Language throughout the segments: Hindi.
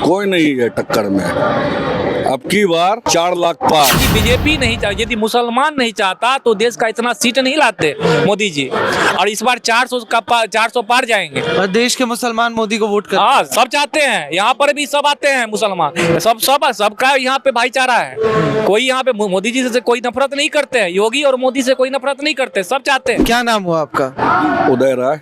कोई नहीं है टक्कर में। अब की बार 4 लाख पार। बीजेपी नहीं चाहिए, यदि मुसलमान नहीं चाहता तो देश का इतना सीट नहीं लाते मोदी जी। और इस बार 400 पार जाएंगे। और देश के मुसलमान मोदी को वोट कर। हाँ, सब चाहते हैं, यहाँ पर भी सब आते हैं मुसलमान, सबका यहाँ पे भाईचारा है। कोई यहाँ पे मोदी जी से कोई नफरत नहीं करते हैं, योगी और मोदी से कोई नफरत नहीं करते, सब चाहते हैं। क्या नाम हुआ आपका? उदय राय।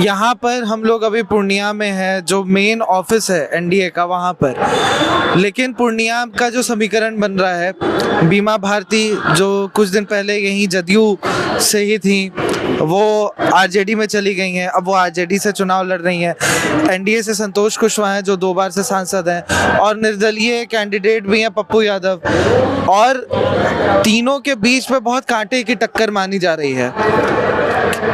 यहाँ पर हम लोग अभी पूर्णिया में है, जो मेन ऑफिस है एनडीए का वहाँ पर। लेकिन पूर्णिया का जो समीकरण बन रहा है, बीमा भारती जो कुछ दिन पहले यहीं जदयू से ही थी, वो आरजेडी में चली गई हैं। अब वो आरजेडी से चुनाव लड़ रही हैं। एनडीए से संतोष कुशवाहा हैं जो 2 बार से सांसद हैं, और निर्दलीय कैंडिडेट भी हैं पप्पू यादव। और तीनों के बीच में बहुत कांटे की टक्कर मानी जा रही है।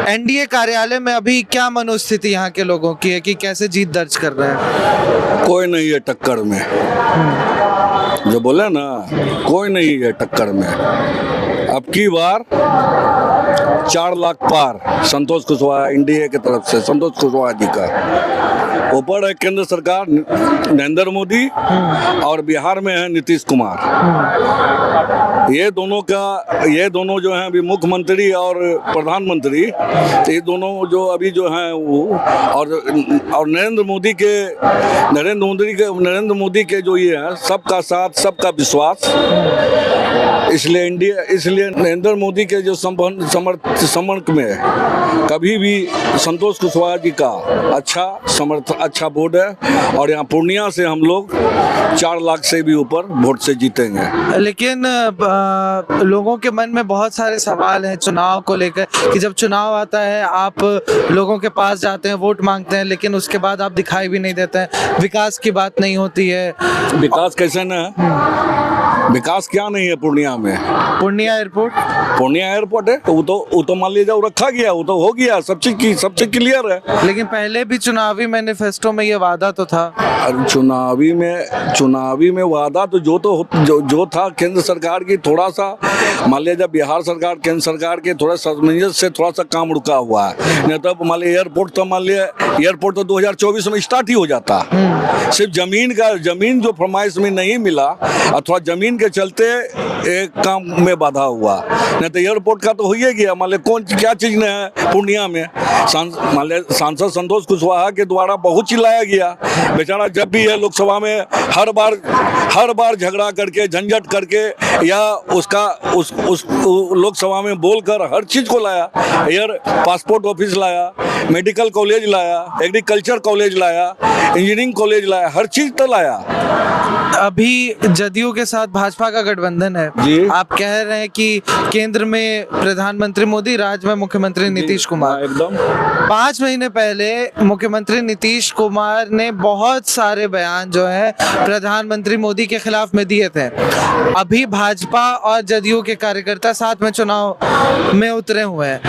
एनडीए कार्यालय में अभी क्या मनोस्थिति यहाँ के लोगों की है कि कैसे जीत दर्ज कर रहे हैं? कोई नहीं है टक्कर में, जो बोले ना, कोई नहीं है टक्कर में। अब की बार 4 लाख पार संतोष कुशवाहा, एनडीए की तरफ से संतोष कुशवाहा जी का। ऊपर है केंद्र सरकार नरेंद्र मोदी, और बिहार में है नीतीश कुमार। ये दोनों जो हैं अभी मुख्यमंत्री और प्रधानमंत्री, ये दोनों जो अभी जो हैं वो, और नरेंद्र मोदी के जो ये हैं, सबका साथ सबका विश्वास। इसलिए नरेंद्र मोदी के जो समर्थन में कभी भी संतोष कुशवाहा जी का अच्छा वोट है। और यहाँ पूर्णिया से हम लोग 4 लाख से भी ऊपर वोट से जीतेंगे। लेकिन लोगों के मन में बहुत सारे सवाल हैं चुनाव को लेकर, कि जब चुनाव आता है आप लोगों के पास जाते हैं, वोट मांगते हैं, लेकिन उसके बाद आप दिखाई भी नहीं देते हैं, विकास की बात नहीं होती है। विकास कैसे न है? विकास क्या नहीं है पूर्णिया में? पूर्णिया एयरपोर्ट है, वो तो मान लीजिए रखा गया, वो तो हो गया, सब चीज क्लियर है। लेकिन पहले भी चुनावी मैनिफेस्टो में ये वादा तो था। चुनावी में वादा तो जो था केंद्र सरकार की, थोड़ा सा मान लीजिए बिहार सरकार केंद्र सरकार के थोड़ा सामंजस्य से थोड़ा सा काम रुका हुआ है। नहीं तो मान लीजिए एयरपोर्ट तो 2024 में स्टार्ट ही हो जाता। सिर्फ जमीन जो फरमाइश में नहीं मिला, अथवा जमीन के चलते एक काम में बाधा हुआ, नहीं तो एयरपोर्ट का तो हो ही गया। मान लीजिए क्या चीज ने है पूर्णिया में? सांसद संतोष कुशवाहा के द्वारा बहुत चिल्लाया गया। बेचारा जब भी है लोकसभा में हर बार झगड़ा करके, झंझट करके, या उस लोकसभा में बोलकर हर चीज को लाया। पासपोर्ट ऑफिस लाया, मेडिकल कॉलेज लाया, एग्रीकल्चर कॉलेज लाया, इंजीनियरिंग कॉलेज लाया, हर चीज तो लाया। अभी जदयू के साथ भाजपा का गठबंधन है जी। आप कह रहे हैं कि केंद्र में प्रधानमंत्री मोदी, राज्य में मुख्यमंत्री नीतीश कुमार। एकदम 5 महीने पहले मुख्यमंत्री नीतीश कुमार ने बहुत सारे बयान जो है प्रधानमंत्री मोदी के खिलाफ में दिए थे। अभी भाजपा और जदयू के कार्यकर्ता साथ में चुनाव में उतरे हुए हैं,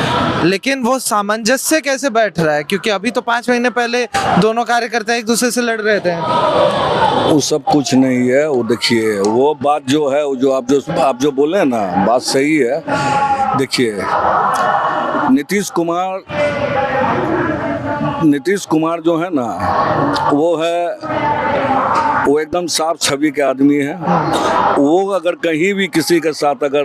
लेकिन वो सामंजस्य कैसे बैठ रहा है? क्योंकि अभी तो 5 महीने पहले दोनों कार्यकर्ता एक दूसरे से लड़ रहे थे। वो सब कुछ नहीं है। वो देखिए, वो बात जो है, वो जो आप जो बोले ना, बात सही है। देखिए, नीतीश कुमार जो है ना, वो एकदम साफ छवि के आदमी है। वो अगर कहीं भी किसी के साथ, अगर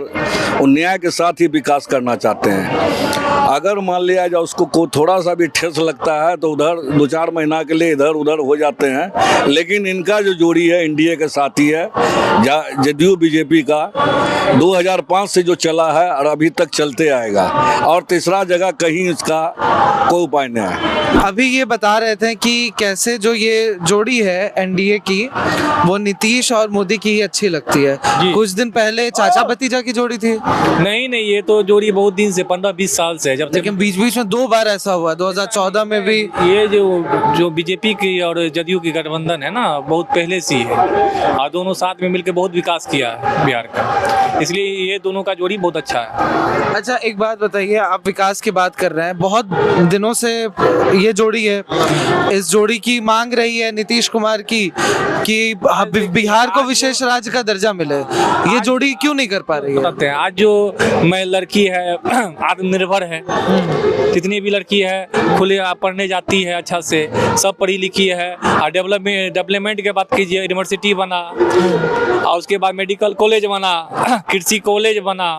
वो न्याय के साथ ही विकास करना चाहते हैं, अगर मान लिया जाए उसको को थोड़ा सा भी ठेस लगता है तो उधर 2-4 महीना के लिए इधर उधर हो जाते हैं। लेकिन इनका जो जोड़ी है एनडीए के साथ ही है, जदयू बीजेपी का 2005 से जो चला है और अभी तक चलते आएगा, और तीसरा जगह कहीं इसका कोई उपाय नहीं है। अभी ये बता रहे थे कि कैसे जो ये जोड़ी है एनडीए की, वो नीतीश और मोदी की ही अच्छी लगती है। कुछ दिन पहले चाचा भतीजा की जोड़ी थी। नहीं, ये तो जोड़ी बहुत दिन से, 15-20 साल से, जब लेकिन बीच में 2 बार ऐसा हुआ, 2014 में भी। ये जो बीजेपी की और जदयू की गठबंधन है ना, बहुत पहले से ही है, और दोनों साथ में मिलकर बहुत विकास किया है बिहार का, इसलिए ये दोनों का जोड़ी बहुत अच्छा है। अच्छा, एक बात बताइए, आप विकास की बात कर रहे हैं, बहुत दिनों से ये जोड़ी है, इस जोड़ी की मांग रही है नीतीश कुमार की कि बिहार को विशेष राज्य का दर्जा मिले। ये जोड़ी क्यों नहीं कर पा रही है? बताते हैं, आज जो मैं लड़की है आत्मनिर्भर है, जितनी भी लड़की है खुले पढ़ने जाती है, अच्छा से सब पढ़ी लिखी है, और डेवलपमेंट के बात कीजिए, यूनिवर्सिटी बना, और उसके बाद मेडिकल कॉलेज बना, कृषि कॉलेज बना,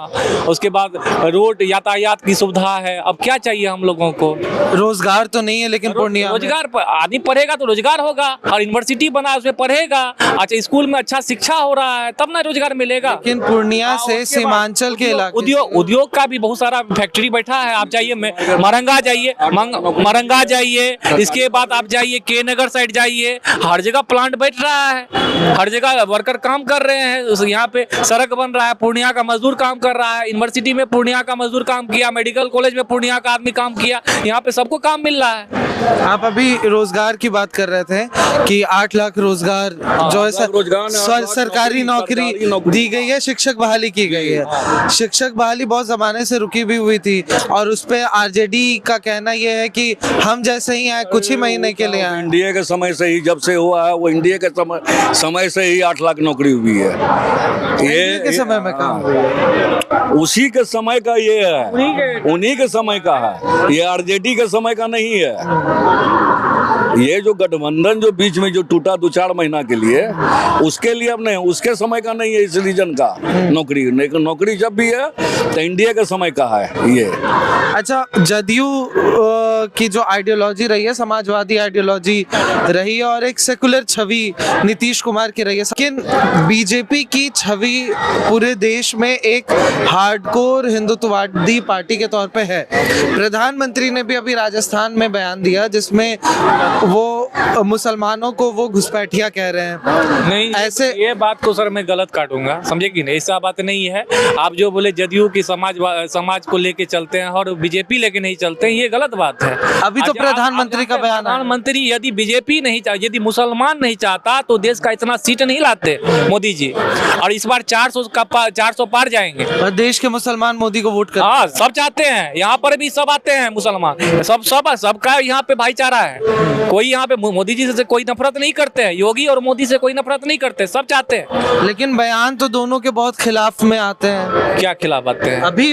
उसके बाद रोड यातायात की सुविधा है। अब क्या चाहिए हम लोगों को? रोजगार तो नहीं है, लेकिन पूर्णिया में रोजगार आदमी पढ़ेगा तो रोजगार होगा, और यूनिवर्सिटी बना उसमें पढ़ेगा, अच्छा स्कूल में अच्छा शिक्षा हो रहा है, तब ना रोजगार मिलेगा। लेकिन पूर्णिया से सीमांचल के इलाके उद्योग का भी बहुत सारा फैक्ट्री बैठा है। आप जाइए मरंगा जाइए, इसके बाद आप जाइए के नगर साइड जाइए, हर जगह प्लांट बैठ रहा है, हर जगह वर्कर काम कर रहे हैं। यहाँ पे सड़क बन रहा है, पूर्णिया का मजदूर काम कर रहा है, यूनिवर्सिटी में पूर्णिया का मजदूर काम किया, मेडिकल कॉलेज में पूर्णिया का आदमी काम किया, यहाँ पे सबको काम मिल रहा है। आप अभी रोजगार की बात कर रहे थे कि 8 लाख रोजगार जो है सरकारी नौकरी दी गई है, शिक्षक बहाली की गई है। शिक्षक बहाली बहुत जमाने से रुकी भी हुई थी, और उस पे आरजेडी का कहना यह है कि हम जैसे ही आए, कुछ ही महीने के लिए आए। इंडिया के समय से ही जब से हुआ है, वो इंडिया के समय से ही 8 लाख नौकरी हुई है। ये के समय में काम हुई है, उसी के समय का ये है, उन्हीं के समय का है, ये आरजेडी के समय का नहीं है। ये जो गठबंधन जो बीच में जो टूटा 2-4 महीना के लिए, उसके लिए अब नहीं, उसके समय का नहीं है इस रीजन का नौकरी। नौकरी जब भी है तो इंडिया के समय का है ये। अच्छा, जदयू की जो आइडियोलॉजी रही है, समाजवादी आइडियोलॉजी रही है, और एक सेकुलर छवि नीतीश कुमार की रही है, लेकिन बीजेपी की छवि पूरे देश में एक हार्डकोर हिंदुत्ववादी पार्टी के तौर पे है। प्रधानमंत्री ने भी अभी राजस्थान में बयान दिया जिसमें वो मुसलमानों को वो घुसपैठिया कह रहे हैं। नहीं, ऐसे ये बात को सर मैं गलत काटूंगा, समझे कि नहीं, ऐसा बात नहीं है। आप जो बोले जदयू की समाज को लेके चलते हैं और बीजेपी लेके नहीं चलते हैं, ये गलत बात है। अभी तो प्रधानमंत्री का बयान, प्रधानमंत्री यदि बीजेपी नहीं चाहती, यदि मुसलमान नहीं चाहता तो देश का इतना सीट नहीं लाते मोदी जी, और इस बार 400 पार जाएंगे। और देश के मुसलमान मोदी को वोट करते हाँ, सब चाहते हैं, यहाँ पर भी सब आते हैं मुसलमान, सबका यहाँ पे भाईचारा है। कोई यहाँ पे मोदी जी से कोई नफरत नहीं करते हैं, योगी और मोदी से कोई नफरत नहीं करते, सब चाहते हैं। लेकिन बयान तो दोनों के बहुत खिलाफ में आते हैं। क्या खिलाफ आते हैं? अभी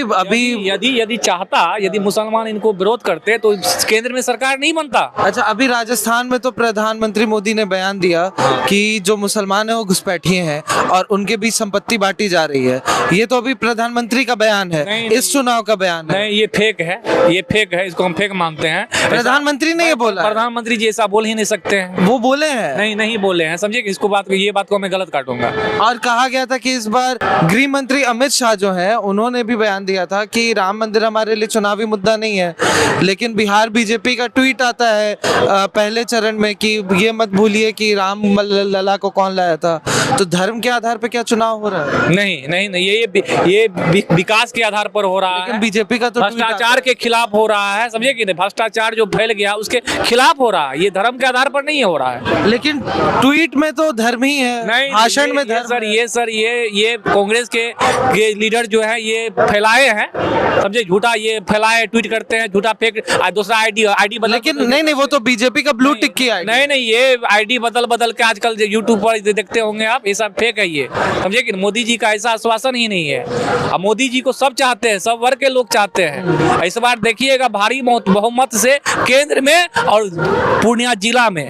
यदि मुसलमान इनको विरोध करते तो केंद्र में सरकार नहीं बनता। अच्छा, अभी राजस्थान में तो प्रधानमंत्री मोदी ने बयान दिया कि जो मुसलमान है वो घुसपैठिए हैं और उनके बीच संपत्ति बांटी जा रही है। ये तो अभी प्रधानमंत्री का बयान है, इस चुनाव का बयान है। नहीं, ये फेक है, इसको हम फेक मानते हैं। प्रधानमंत्री ने ये बोला? प्रधानमंत्री जी ऐसा बोल ही नहीं सकते हैं। वो बोले हैं? नहीं बोले हैं, समझे। इसको ये बात को मैं गलत काटूंगा। और कहा गया था कि इस बार गृह मंत्री अमित शाह जो है, उन्होंने भी बयान दिया था कि राम मंदिर हमारे लिए चुनावी मुद्दा नहीं है, लेकिन बिहार बीजेपी का ट्वीट आता है पहले चरण में कि ये मत भूलिए कि राम लला को कौन लाया था। तो धर्म के आधार पर क्या चुनाव हो रहा है? नहीं, ये विकास के आधार पर हो रहा है। लेकिन बीजेपी का तो भ्रष्टाचार के खिलाफ हो रहा है, समझे कि नहीं, भ्रष्टाचार जो फैल गया उसके खिलाफ हो रहा है, ये धर्म के आधार पर नहीं हो रहा है। लेकिन ट्वीट में तो धर्म ही है, भाषण में धर्म। ये कांग्रेस के लीडर जो है ये फैलाए हैं, समझे, झूठा ये फैलाए, ट्वीट करते हैं झूठा फेक, दूसरा आईडी बदल। लेकिन नहीं, वो तो बीजेपी का ब्लू टिक की आईडी। नहीं, ये आईडी बदल के आजकल यूट्यूब पर देखते होंगे आप, ये सब फेक है ये, समझे कि मोदी जी का ऐसा आश्वासन ही नहीं है। अब मोदी जी को सब चाहते हैं, सब वर्ग के लोग चाहते हैं। इस बार देखिएगा भारी बहुमत से केंद्र में और पूर्णिया जिला में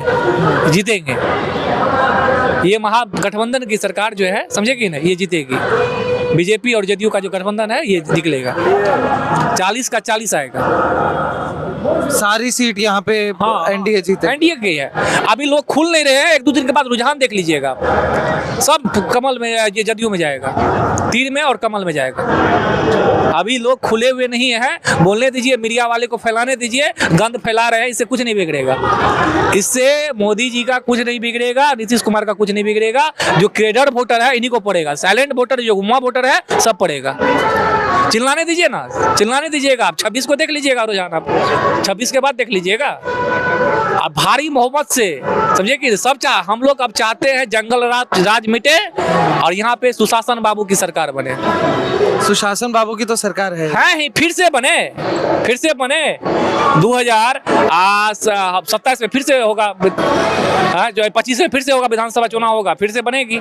जीतेंगे। ये महागठबंधन की सरकार जो है, समझे कि नहीं, ये जीतेगी। बीजेपी और जदयू का जो गठबंधन है ये निकलेगा, 40 का 40 आएगा। सारी सीट यहाँ पे एनडीए जीते। एनडीए की है। अभी लोग खुल नहीं रहे हैं, 1-2 दिन के बाद रुझान देख लीजिएगा आप, सब कमल में, ये जदयू में जाएगा, 3 में और कमल में जाएगा। अभी लोग खुले हुए नहीं हैं, बोलने दीजिए, मीडिया वाले को फैलाने दीजिए, गंद फैला रहे हैं, इससे कुछ नहीं बिगड़ेगा। इससे मोदी जी का कुछ नहीं बिगड़ेगा, नीतीश कुमार का कुछ नहीं बिगड़ेगा। जो क्रेडर वोटर है इन्हीं को पड़ेगा, साइलेंट वोटर, जो गुम्मा वोटर है, सब पड़ेगा। चिल्लाने दीजिए ना, चिल्लाने दीजिएगा। आप 26 को देख लीजिएगा रोजाना, 26 के बाद देख लीजिएगा। अब भारी मोहब्बत से समझिए कि सब हम लोग अब चाहते हैं जंगल राज मिटे और यहाँ पे सुशासन बाबू की सरकार बने। सुशासन बाबू की तो सरकार है ही फिर से बने 2027 में फिर से होगा, जो 25 में फिर से होगा, विधानसभा चुनाव होगा, फिर से बनेगी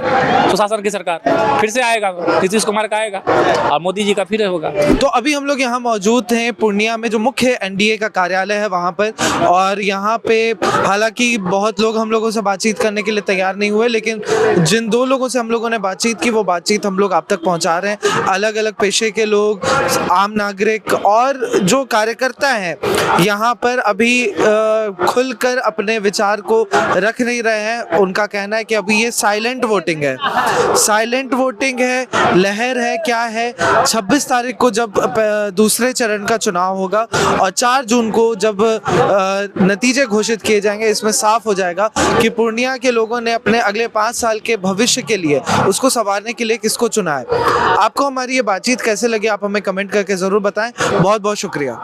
सुशासन की सरकार, फिर से आएगा नीतीश कुमार का आएगा और मोदी जी का फिर होगा। तो अभी हम लोग यहाँ मौजूद हैं पूर्णिया में, जो मुख्य एनडीए का कार्यालय है वहाँ पर, और यहाँ पे हालांकि बहुत लोग हम लोगों से बातचीत करने के लिए तैयार नहीं हुए, लेकिन जिन दो लोगों से हम लोगों ने बातचीत की वो बातचीत हम लोग आप तक पहुँचा रहे हैं। अलग अलग पेशे के लोग, आम नागरिक और जो कार्यकर्ता हैं यहाँ पर अभी खुलकर अपने विचार को रख नहीं रहे हैं। उनका कहना है कि अभी ये साइलेंट वोटिंग है, लहर है, क्या है। 26 तारीख को जब दूसरे चरण का चुनाव होगा और 4 जून को जब नतीजे घोषित किए जाएंगे, इसमें साफ हो जाएगा कि पूर्णिया के लोगों ने अपने अगले 5 साल के भविष्य के लिए, उसको संवारने के लिए किसको चुना है। आपको हमारी ये बातचीत कैसे लगी, आप हमें कमेंट करके ज़रूर बताएं। बहुत बहुत शुक्रिया।